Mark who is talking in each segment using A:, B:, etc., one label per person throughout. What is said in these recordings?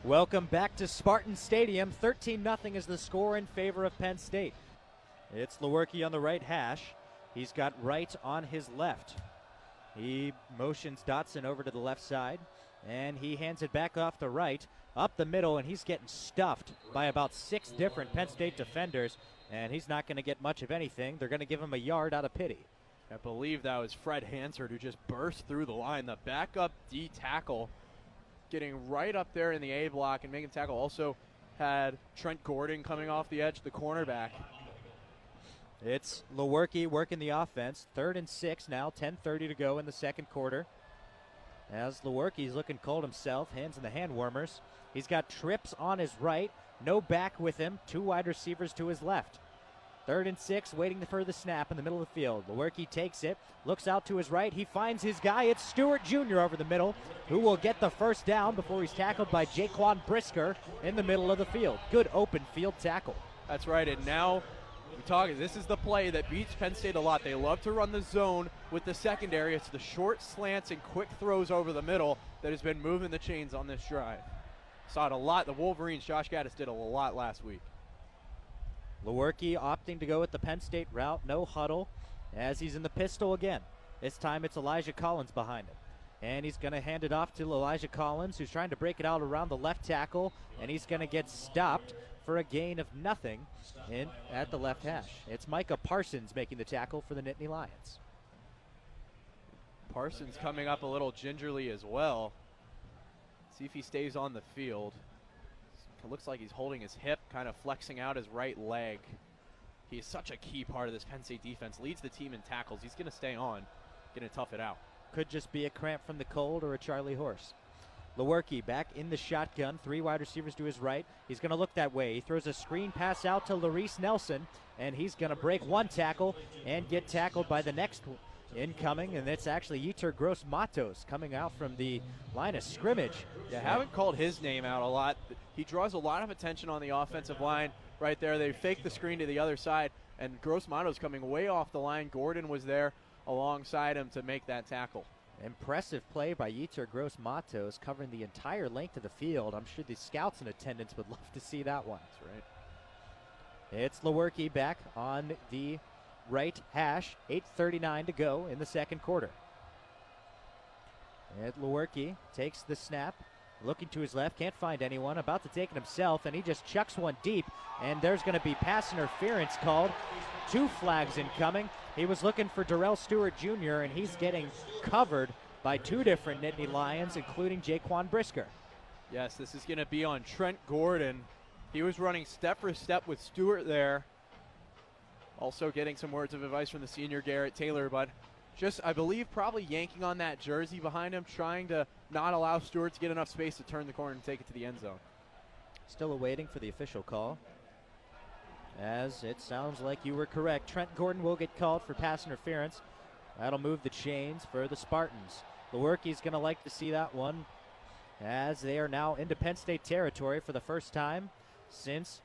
A: Welcome back to Spartan Stadium. 13-0 is the score in favor of Penn State. It's Lewerke on the right hash. He's got Wright on his left. He motions Dotson over to the left side, and he hands it back off to Wright, up the middle, and he's getting stuffed by about 6 different Penn State defenders, and he's not going to get much of anything. They're going to give him a yard out of pity.
B: I believe that was Fred Hansard who just burst through the line. The backup D tackle getting right up there in the A block and making tackle. Also had Trent Gordon coming off the edge, the cornerback.
A: It's Lewerke working the offense. 3rd and 6 now, 10:30 to go in the second quarter. As Lewerke's looking cold himself, hands in the hand warmers. He's got trips on his right, no back with him, 2 wide receivers to his left. 3rd and 6, waiting for the snap in the middle of the field. Lewerke takes it, looks out to his right. He finds his guy. It's Stewart Jr. over the middle, who will get the first down before he's tackled by Jaquan Brisker in the middle of the field. Good open field tackle.
B: That's right, and now we're talking. This is the play that beats Penn State a lot. They love to run the zone with the secondary. It's the short slants and quick throws over the middle that has been moving the chains on this drive. Saw it a lot. The Wolverines, Josh Gaddis, did a lot last week.
A: Lewerke opting to go with the Penn State route, no huddle, as he's in the pistol again. This time it's Elijah Collins behind him. And he's going to hand it off to Elijah Collins, who's trying to break it out around the left tackle, and he's going to get stopped for a gain of nothing at the left hash. It's Micah Parsons making the tackle for the Nittany Lions.
B: Parsons coming up a little gingerly as well. See if he stays on the field. It looks like he's holding his hip, kind of flexing out his right leg. He is such a key part of this Penn State defense. Leads the team in tackles. He's going to stay on, going to tough it out.
A: Could just be a cramp from the cold or a Charlie horse. Lewerke back in the shotgun, 3 wide receivers to his right. He's going to look that way. He throws a screen pass out to Larice Nelson, and he's going to break 1 tackle and get tackled by the next incoming, and it's actually Yetur Gross Matos coming out from the line of scrimmage.
B: Yeah, haven't called his name out a lot. He draws a lot of attention on the offensive line right there. They fake the screen to the other side, and Gross Matos coming way off the line. Gordon was there alongside him to make that tackle.
A: Impressive play by Yetur Gross Matos, covering the entire length of the field. I'm sure the scouts in attendance would love to see that one.
B: That's right.
A: It's Lewerke back on the right hash, 8:39 to go in the second quarter. And Lewerke takes the snap, looking to his left, can't find anyone, about to take it himself, and he just chucks one deep, and there's going to be pass interference called. 2 flags incoming. He was looking for Darrell Stewart Jr., and he's getting covered by 2 different Nittany Lions, including Jaquan Brisker.
B: Yes, this is going to be on Trent Gordon. He was running step for step with Stewart there. Also getting some words of advice from the senior Garrett Taylor, but just, I believe, probably yanking on that jersey behind him, trying to not allow Stewart to get enough space to turn the corner and take it to the end zone.
A: Still awaiting for the official call, as it sounds like you were correct. Trent Gordon will get called for pass interference. That'll move the chains for the Spartans. Lewerke's going to like to see that one, as they are now into Penn State territory for the first time since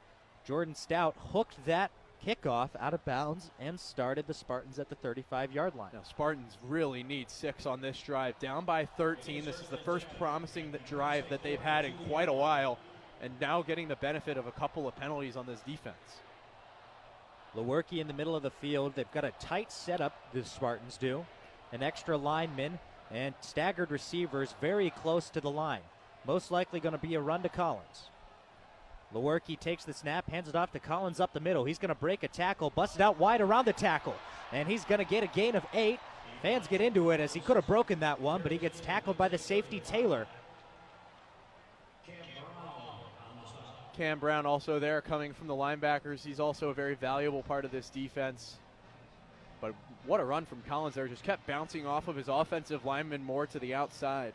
A: Jordan Stout hooked that kickoff out of bounds and started the Spartans at the 35-yard line.
B: Now Spartans really need 6 on this drive. Down by 13. This is the first promising drive that they've had in quite a while, and now getting the benefit of a couple of penalties on this defense.
A: Lewerke in the middle of the field. They've got a tight setup, the Spartans do. An extra lineman and staggered receivers very close to the line. Most likely going to be a run to Collins. Lewerke takes the snap, hands it off to Collins up the middle. He's going to break a tackle, bust it out wide around the tackle, and he's going to get a gain of 8. Fans get into it as he could have broken that one, but he gets tackled by the safety Taylor.
B: Cam Brown also there coming from the linebackers. He's also a very valuable part of this defense. But what a run from Collins there. Just kept bouncing off of his offensive lineman more to the outside.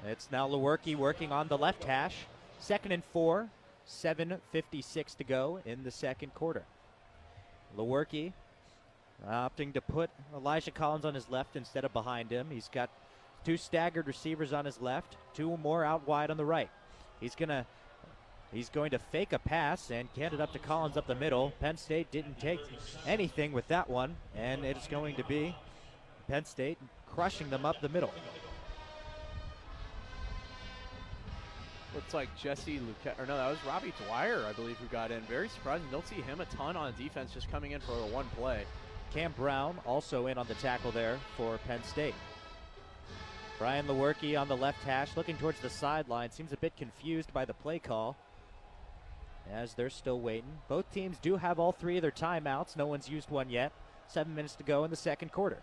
A: It's now Lewerke working on the left hash. 2nd and 4, 7:56 to go in the second quarter. Lewerke opting to put Elijah Collins on his left instead of behind him. He's got 2 staggered receivers on his left, 2 more out wide on the right. He's going to fake a pass and hand it up to Collins up the middle. Penn State didn't take anything with that one, and it's going to be Penn State crushing them up the middle.
B: Looks like Jesse Luquette, or no, that was Robbie Dwyer, I believe, who got in. Very surprising. Don't see him a ton on defense, just coming in for a one play.
A: Cam Brown also in on the tackle there for Penn State. Brian Lewerke on the left hash, looking towards the sideline. Seems a bit confused by the play call as they're still waiting. Both teams do have all three of their timeouts. No one's used one yet. 7 minutes to go in the second quarter.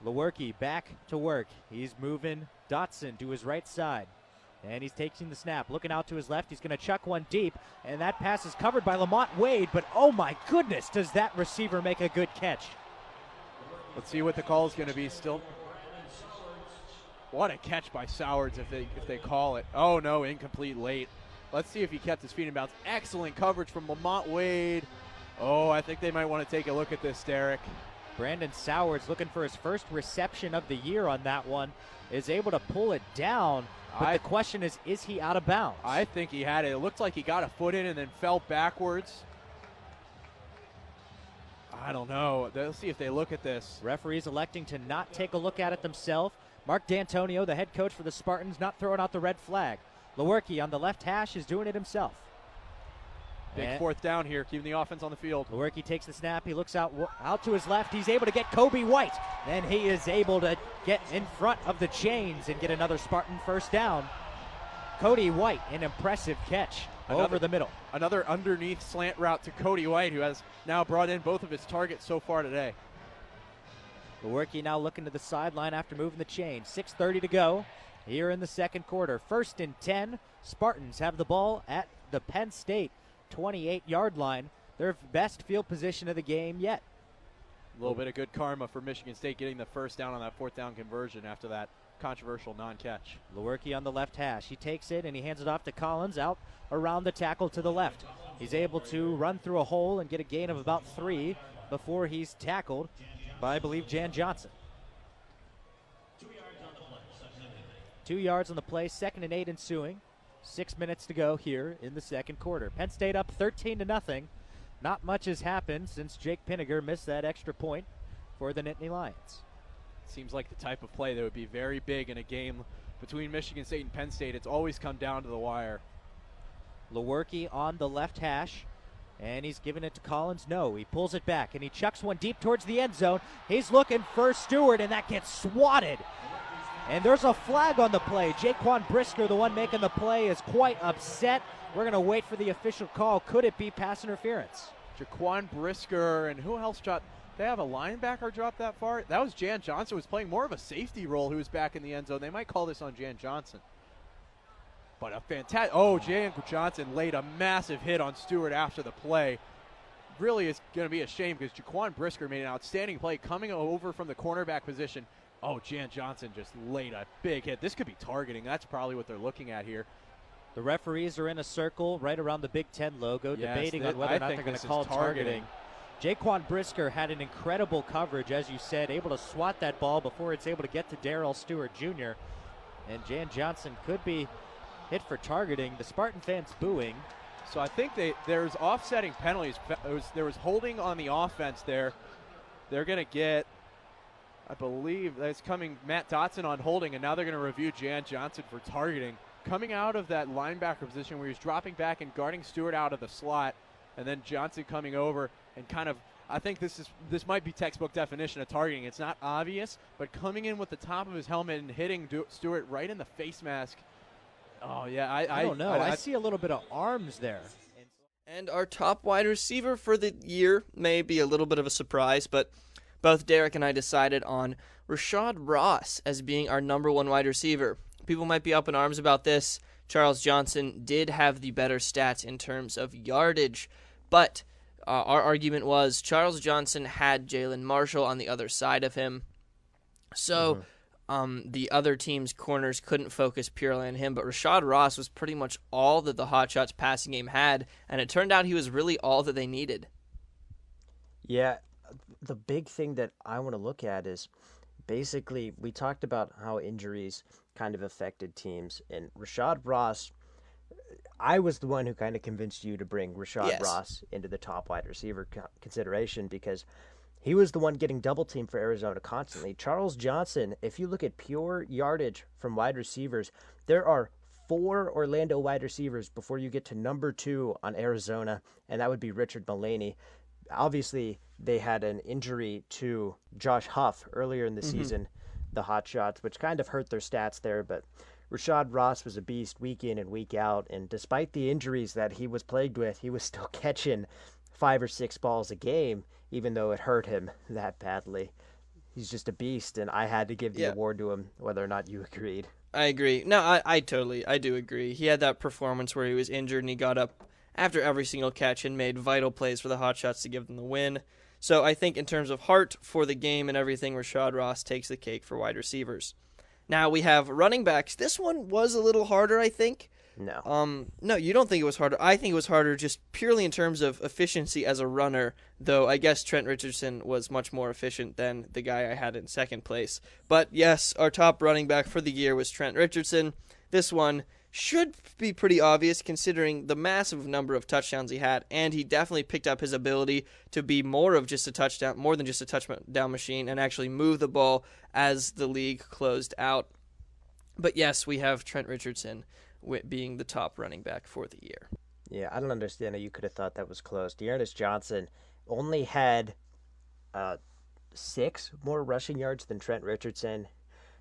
A: Lewerke back to work. He's moving Dotson to his right side. And he's taking the snap, looking out to his left. He's going to chuck one deep, and that pass is covered by Lamont Wade, but oh my goodness, does that receiver make a good catch.
B: Let's see what the call is going to be still. What a catch by Sowards if they call it. Oh no, incomplete late. Let's see if he kept his feet in bounds. Excellent coverage from Lamont Wade. Oh, I think they might want to take a look at this, Derek.
A: Brandon Sowards looking for his first reception of the year on that one. Is able to pull it down, but the question is he out of bounds?
B: I think he had it. It looked like he got a foot in and then fell backwards. I don't know. Let's see if they look at this.
A: Referees electing to not take a look at it themselves. Mark D'Antonio, the head coach for the Spartans, not throwing out the red flag. Lewerke on the left hash is doing it himself.
B: Big fourth down here, keeping the offense on the field.
A: Lewerke takes the snap. He looks out to his left. He's able to get Kobe White. Then he is able to get in front of the chains and get another Spartan first down. Cody White, an impressive catch over the middle.
B: Another underneath slant route to Cody White, who has now brought in both of his targets so far today.
A: Lewerke now looking to the sideline after moving the chain. 6:30 to go here in the second quarter. 1st and 10. Spartans have the ball at the Penn State 28-yard line. Their best field position of the game yet.
B: A little bit of good karma for Michigan State getting the first down on that fourth down conversion after that controversial non-catch.
A: Lewerke on the left hash. He takes it and he hands it off to Collins out around the tackle to the left. He's able to run through a hole and get a gain of about 3 before he's tackled by, I believe, Jan Johnson. 2 yards on the play, 2nd and 8 ensuing. 6 minutes to go here in the second quarter. Penn State up 13-0. Not much has happened since Jake Pinniger missed that extra point for the Nittany Lions.
B: Seems like the type of play that would be very big in a game between Michigan State and Penn State. It's always come down to the wire.
A: Lewerke on the left hash, and he's giving it to Collins. No, he pulls it back, and he chucks one deep towards the end zone. He's looking for Stewart, and that gets swatted. And there's a flag on the play. Jaquan Brisker, the one making the play, is quite upset. We're going to wait for the official call. Could it be pass interference?
B: Jaquan Brisker, and who else dropped? They have a linebacker drop that far? That was Jan Johnson, who was playing more of a safety role, who was back in the end zone. They might call this on Jan Johnson. But a fantastic, Jan Johnson laid a massive hit on Stewart after the play. Really is going to be a shame because Jaquan Brisker made an outstanding play coming over from the cornerback position. Jan Johnson just laid a big hit. This could be targeting. That's probably what they're looking at here.
A: The referees are in a circle right around the Big Ten logo, debating on whether or not they're going to call targeting. Jaquan Brisker had an incredible coverage, as you said, able to swat that ball before it's able to get to Darrell Stewart Jr. And Jan Johnson could be hit for targeting. The Spartan fans booing.
B: So I think there's offsetting penalties. There was holding on the offense there. They're going to get, I believe that's coming, Matt Dotson on holding, and now they're going to review Jan Johnson for targeting. Coming out of that linebacker position where he's dropping back and guarding Stewart out of the slot, and then Johnson coming over and kind of, I think this might be textbook definition of targeting. It's not obvious, but coming in with the top of his helmet and hitting Stewart right in the face mask. Oh, yeah.
A: I don't know. I see a little bit of arms there.
C: And our top wide receiver for the year may be a little bit of a surprise, but both Derek and I decided on Rashad Ross as being our number 1 wide receiver. People might be up in arms about this. Charles Johnson did have the better stats in terms of yardage, but our argument was Charles Johnson had Jalen Marshall on the other side of him. So the other team's corners couldn't focus purely on him, but Rashad Ross was pretty much all that the Hotshots passing game had, and it turned out he was really all that they needed.
D: Yeah, the big thing that I want to look at is basically we talked about how injuries kind of affected teams, and Rashad Ross, I was the one who kind of convinced you to bring Rashad Ross into the top wide receiver consideration because he was the one getting double teamed for Arizona constantly. Charles Johnson, if you look at pure yardage from wide receivers, there are 4 Orlando wide receivers before you get to number 2 on Arizona, and that would be Richard Mullaney. Obviously, they had an injury to Josh Huff earlier in the season, the Hot Shots, which kind of hurt their stats there, but Rashad Ross was a beast week in and week out, and despite the injuries that he was plagued with, he was still catching 5 or 6 balls a game, even though it hurt him that badly. He's just a beast, and I had to give the award to him, whether or not you agreed.
C: I agree. No, I do agree. He had that performance where he was injured and he got up after every single catch and made vital plays for the Hot Shots to give them the win. So I think in terms of heart for the game and everything, Rashad Ross takes the cake for wide receivers. Now we have running backs. This one was a little harder, I think.
D: No.
C: No, you don't think it was harder. I think it was harder just purely in terms of efficiency as a runner, though I guess Trent Richardson was much more efficient than the guy I had in second place. But yes, our top running back for the year was Trent Richardson. This one should be pretty obvious considering the massive number of touchdowns he had, and he definitely picked up his ability to be more than just a touchdown machine and actually move the ball as the league closed out. But yes, we have Trent Richardson being the top running back for the year.
D: Yeah, I don't understand how you could have thought that was close. Dearness Johnson only had 6 more rushing yards than Trent Richardson.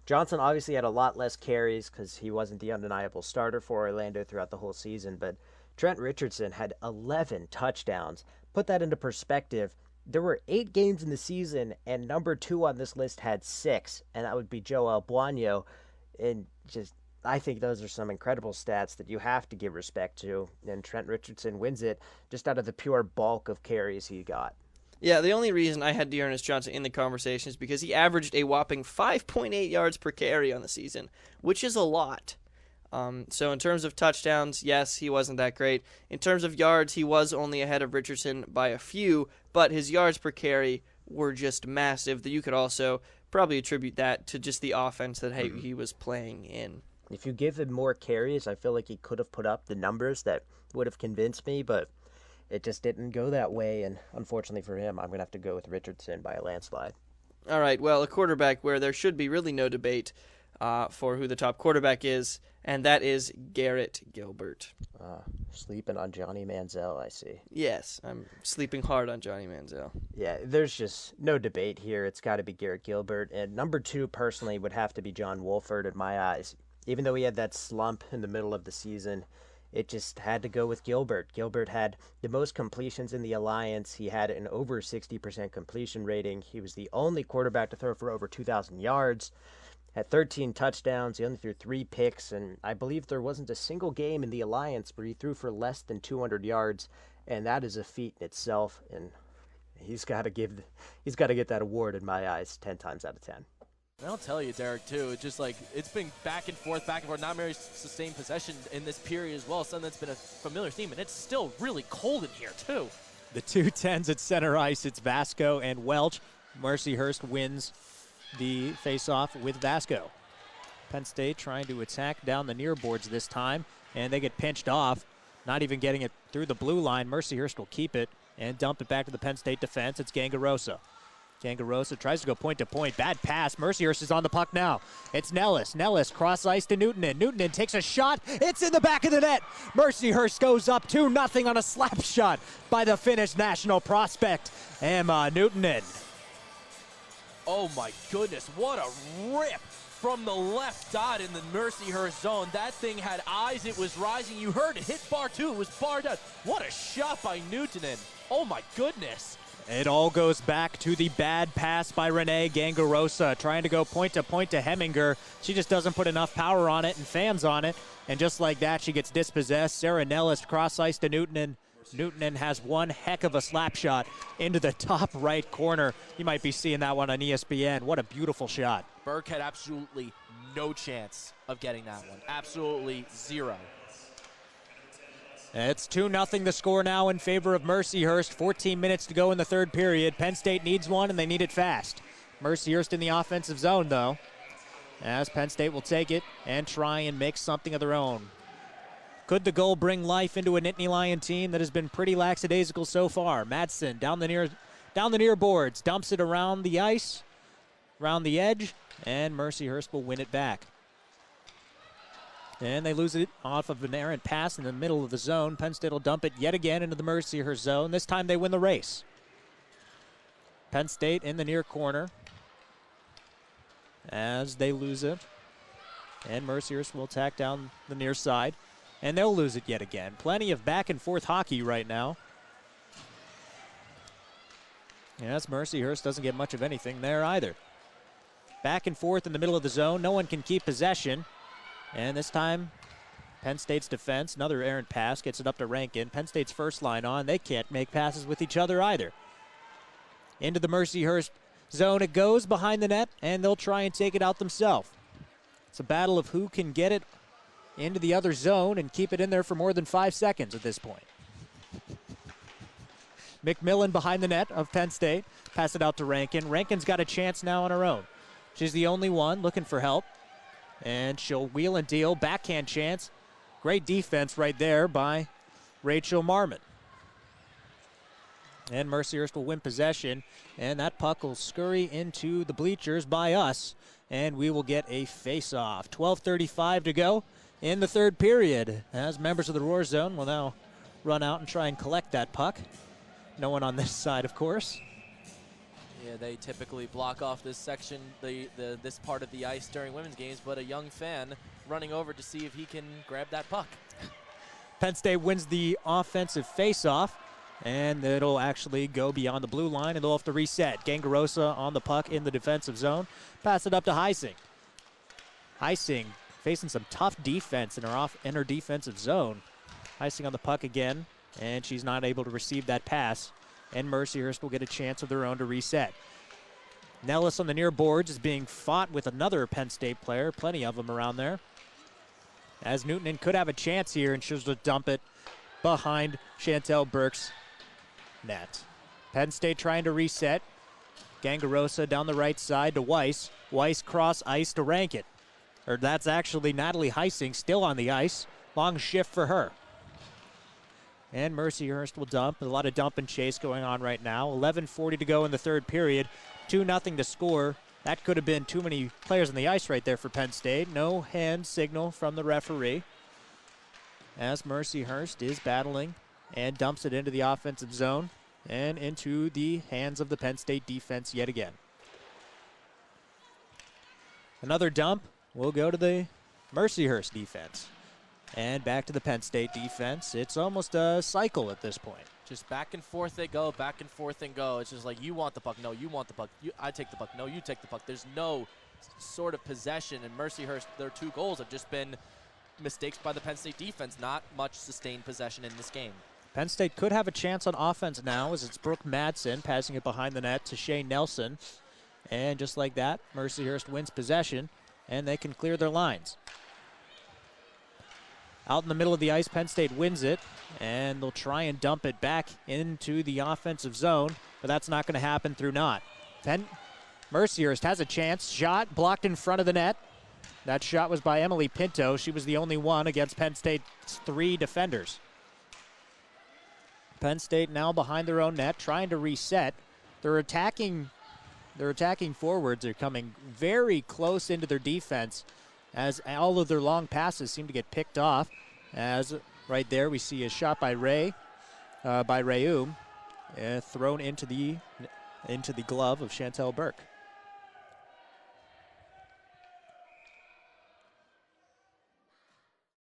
D: Johnson obviously had a lot less carries because he wasn't the undeniable starter for Orlando throughout the whole season, but Trent Richardson had 11 touchdowns. Put that into perspective, there were 8 games in the season, and number 2 on this list had 6, and that would be Joel Buono. And just, I think those are some incredible stats that you have to give respect to, and Trent Richardson wins it just out of the pure bulk of carries he got.
C: Yeah, the only reason I had Dearness Johnson in the conversation is because he averaged a whopping 5.8 yards per carry on the season, which is a lot. So in terms of touchdowns, yes, he wasn't that great. In terms of yards, he was only ahead of Richardson by a few, but his yards per carry were just massive. That you could also probably attribute that to just the offense that he was playing in.
D: If you give him more carries, I feel like he could have put up the numbers that would have convinced me, but it just didn't go that way, and unfortunately for him, I'm going to have to go with Richardson by a landslide.
C: All right, well, a quarterback where there should be really no debate for who the top quarterback is, and that is Garrett Gilbert.
D: Sleeping on Johnny Manziel, I see.
C: Yes, I'm sleeping hard on Johnny Manziel.
D: Yeah, there's just no debate here. It's got to be Garrett Gilbert, and number 2 personally would have to be John Wolford in my eyes. Even though he had that slump in the middle of the season, it just had to go with Gilbert. Gilbert had the most completions in the Alliance. He had an over 60% completion rating. He was the only quarterback to throw for over 2,000 yards, had 13 touchdowns. He only threw 3 picks, and I believe there wasn't a single game in the Alliance where he threw for less than 200 yards, and that is a feat in itself, and he's got to get that award in my eyes 10 times out of 10.
E: And I'll tell you, Derek, too, it's just like it's been back and forth, not very sustained possession in this period as well. Something that's been a familiar theme, and it's still really cold in here, too.
A: The 2-10s at center ice, it's Vasco and Welch. Mercyhurst wins the faceoff with Vasco. Penn State trying to attack down the near boards this time, and they get pinched off, not even getting it through the blue line. Mercyhurst will keep it and dump it back to the Penn State defense. It's Gangarosa. Gangarosa tries to go point to point. Bad pass. Mercyhurst is on the puck now. It's Nellis. Nellis cross ice to Newtonen. Newtonen takes a shot. It's in the back of the net. Mercyhurst goes up 2-0 on a slap shot by the Finnish national prospect, Emma Newtonen.
E: Oh my goodness, what a rip from the left dot in the Mercyhurst zone. That thing had eyes. It was rising. You heard it hit bar 2. It was bar down. What a shot by Newtonen. Oh my goodness.
A: It all goes back to the bad pass by Renee Gangarosa, trying to go point to Heminger. She just doesn't put enough power on it and fans on it, and just like that, she gets dispossessed. Sarah Nellis cross-ice to Newtonen. Newtonen has one heck of a slap shot into the top right corner. You might be seeing that one on ESPN. What a beautiful shot.
E: Burke had absolutely no chance of getting that one. Absolutely zero.
A: It's 2-0 the score now in favor of Mercyhurst. 14 minutes to go in the third period. Penn State needs one, and they need it fast. Mercyhurst in the offensive zone, though, as Penn State will take it and try and make something of their own. Could the goal bring life into a Nittany Lion team that has been pretty lackadaisical so far? Madsen down the near boards, dumps it around the ice, around the edge, and Mercyhurst will win it back. And they lose it off of an errant pass in the middle of the zone. Penn State will dump it yet again into the Mercyhurst zone. This time they win the race. Penn State in the near corner as they lose it. And Mercyhurst will attack down the near side. And they'll lose it yet again. Plenty of back and forth hockey right now. Yes, Mercyhurst doesn't get much of anything there either. Back and forth in the middle of the zone. No one can keep possession. And this time, Penn State's defense, another errant pass, gets it up to Rankin. Penn State's first line on. They can't make passes with each other either. Into the Mercyhurst zone it goes behind the net, and they'll try and take it out themselves. It's a battle of who can get it into the other zone and keep it in there for more than 5 seconds at this point. McMillan behind the net of Penn State. Pass it out to Rankin. Rankin's got a chance now on her own. She's the only one looking for help. And she'll wheel and deal. Backhand chance. Great defense right there by Rachel Marmon. And Mercyhurst will win possession. And that puck will scurry into the bleachers by us. And we will get a face-off. 12:35 to go in the third period. As members of the Roar Zone will now run out and try and collect that puck. No one on this side, of course.
E: Yeah, they typically block off this section, this part of the ice during women's games, but a young fan running over to see if he can grab that puck.
A: Penn State wins the offensive face-off, and it'll actually go beyond the blue line, and they'll have to reset. Gangarosa on the puck in the defensive zone. Pass it up to Heising. Heising facing some tough defense in her defensive zone. Heising on the puck again, and she's not able to receive that pass. And Mercyhurst will get a chance of their own to reset. Nellis on the near boards is being fought with another Penn State player. Plenty of them around there. As Newtonen could have a chance here, and she'll just dump it behind Chantel Burke's net. Penn State trying to reset. Gangarosa down the right side to Weiss. Weiss cross ice to Rankin. Or that's actually Natalie Heising still on the ice. Long shift for her. And Mercyhurst will dump. A lot of dump and chase going on right now. 11:40 to go in the third period. 2-0 to score. That could have been too many players on the ice right there for Penn State. No hand signal from the referee. As Mercyhurst is battling and dumps it into the offensive zone and into the hands of the Penn State defense yet again. Another dump will go to the Mercyhurst defense. And back to the Penn State defense. It's almost a cycle at this point.
E: Just back and forth they go, back and forth and go. It's just like, you want the puck, no, you want the puck. I take the puck, no, you take the puck. There's no sort of possession, and Mercyhurst, their 2 goals have just been mistakes by the Penn State defense. Not much sustained possession in this game.
A: Penn State could have a chance on offense now as it's Brooke Madsen passing it behind the net to Shane Nelson. And just like that, Mercyhurst wins possession, and they can clear their lines. Out in the middle of the ice, Penn State wins it, and they'll try and dump it back into the offensive zone, but that's not going to happen through not. Mercyhurst has a chance. Shot blocked in front of the net. That shot was by Emily Pinto. She was the only one against Penn State's 3 defenders. Penn State now behind their own net, trying to reset. Their attacking forwards are coming very close into their defense, as all of their long passes seem to get picked off. As right there we see a shot by Rayoum, thrown into the glove of Chantel Burke.